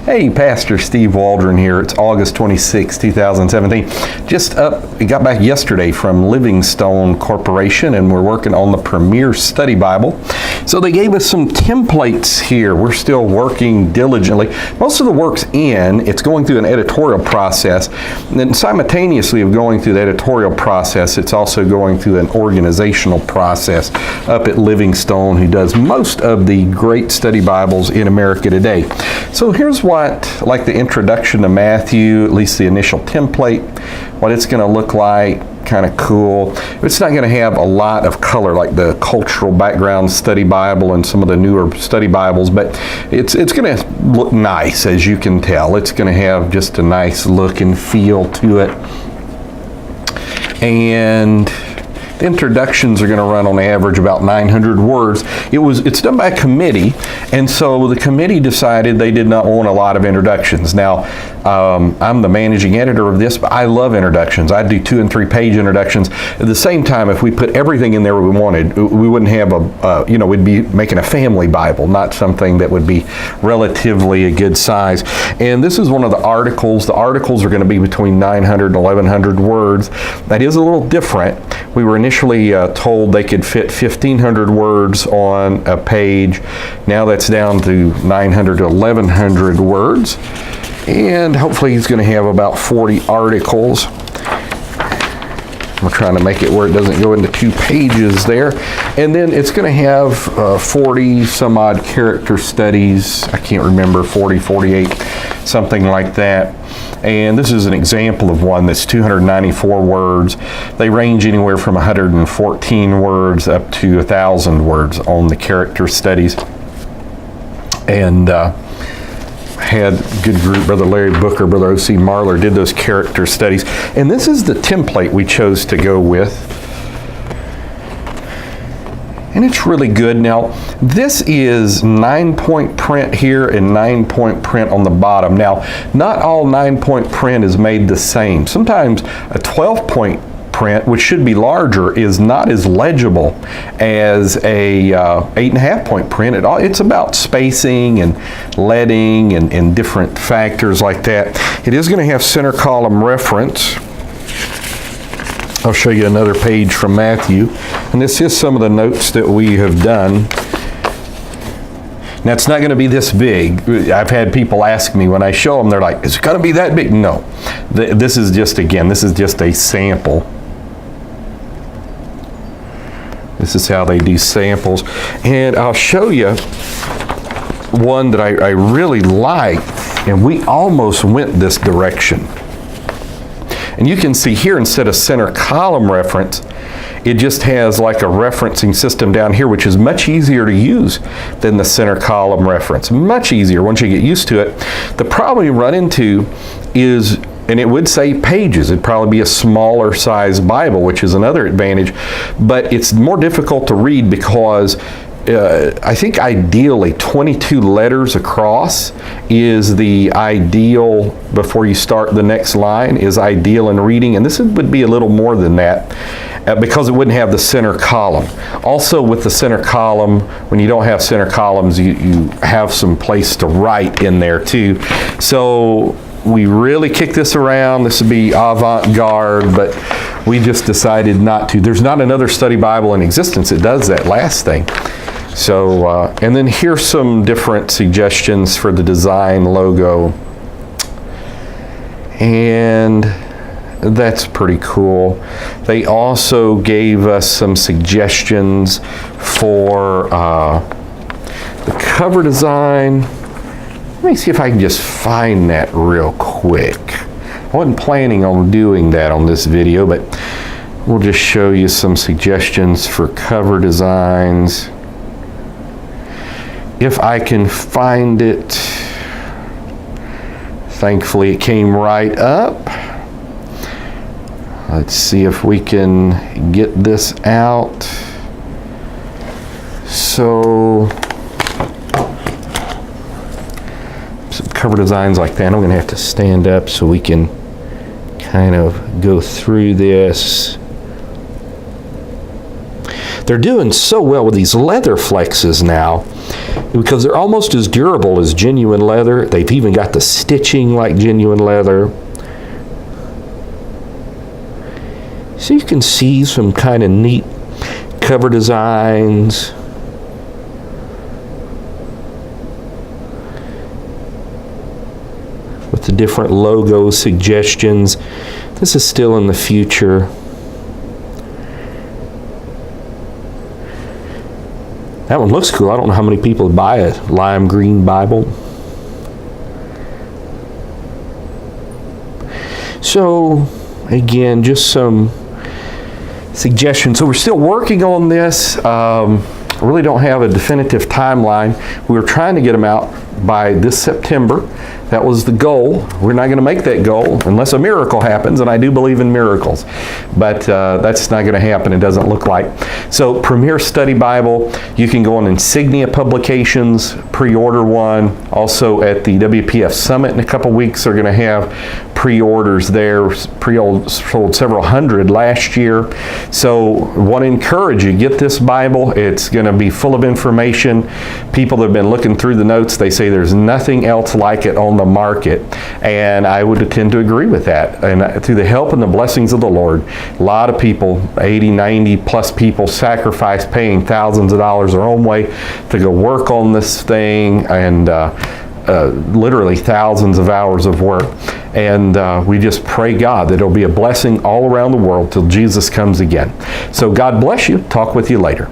Hey, Pastor Steve Waldron here. It's August 26, 2017. We got back yesterday from Livingstone Corporation, and we're working on the Premier Study Bible. So they gave us some templates here. We're still working diligently. Most of the work's in. It's going through an editorial process. And then simultaneously of going through the editorial process, it's also going through an organizational process up at Livingstone, who does most of the great study Bibles in America today. So here's what, like the introduction to Matthew, at least the initial template, what it's going to look like, kind of cool. It's not going to have a lot of color like the cultural background study Bible and some of the newer study Bibles, but it's going to look nice, as you can tell. It's going to have just a nice look and feel to it. And the introductions are going to run on average about 900 words. It's done by a committee, and so the committee decided they did not want a lot of introductions. Now, I'm the managing editor of this, but I love introductions. I do 2- and 3-page introductions. At the same time, if we put everything in there we wanted, we wouldn't have we'd be making a family Bible, not something that would be relatively a good size. And this is one of the articles. The articles are going to be between 900 and 1,100 words. That is a little different. We were initially told they could fit 1,500 words on a page. Now that's down to 900 to 1,100 words. And hopefully he's going to have about 40 articles. We're trying to make it where it doesn't go into 2 pages there. And then it's going to have 40 some odd character studies. I can't remember, 40, 48, something like that. And this is an example of one that's 294 words. They range anywhere from 114 words up to 1,000 words on the character studies. And had a good group, Brother Larry Booker, Brother O.C. Marler did those character studies. And this is the template we chose to go with. And it's really good. Now, this is 9-point print here and 9-point print on the bottom. Now, not all 9-point print is made the same. Sometimes a 12-point print, which should be larger, is not as legible as a 8.5-point print at all. It's about spacing and leading and different factors like that. It is going to have center column reference. I'll show you another page from Matthew. And this is some of the notes that we have done. Now, it's not going to be this big. I've had people ask me when I show them, they're like, is it going to be that big? No. This is just a sample. This is how they do samples. And I'll show you one that I really like, and we almost went this direction. And you can see here, instead of center column reference, it just has like a referencing system down here, which is much easier to use than the center column reference. Much easier once you get used to it. The problem you run into is, and it would say pages, it'd probably be a smaller size Bible, which is another advantage, but it's more difficult to read because I think ideally 22 letters across is the ideal before you start the next line, is ideal in reading, and this would be a little more than that because it wouldn't have the center column. Also, with the center column, when you don't have center columns, you have some place to write in there too. So we really kick this around. This would be avant-garde, but we just decided not to. There's not another study Bible in existence that does that last thing. So, and then here's some different suggestions for the design logo. And that's pretty cool. They also gave us some suggestions for the cover design. Let me see if I can just find that real quick. I wasn't planning on doing that on this video, but we'll just show you some suggestions for cover designs. If I can find it. Thankfully, it came right up. Let's see if we can get this out. So, some cover designs like that. I'm going to have to stand up so we can kind of go through this. They're doing so well with these leather flexes now. because they're almost as durable as genuine leather. They've even got the stitching like genuine leather. So you can see some kind of neat cover designs. With the different logo suggestions. This is still in the future. That one looks cool. I don't know how many people would buy a lime green Bible. So, again, just some suggestions. So we're still working on this. I really don't have a definitive timeline. We were trying to get them out by this September. That was the goal. We're not going to make that goal unless a miracle happens, and I do believe in miracles. But that's not going to happen, it doesn't look like. So Premier Study Bible, you can go on Insignia Publications, pre-order one. Also at the WPF Summit in a couple weeks, they're going to have pre-orders there. Sold several hundred last year. So want to encourage you, get this Bible. It's going to be full of information. People that have been looking through the notes, they say there's nothing else like it on the market, and I would tend to agree with that. And through the help and the blessings of the Lord, a lot of people, 80, 90 plus people, sacrifice paying thousands of dollars their own way to go work on this thing, and literally thousands of hours of work. And we just pray God that it'll be a blessing all around the world till Jesus comes again. So God bless you. Talk with you later.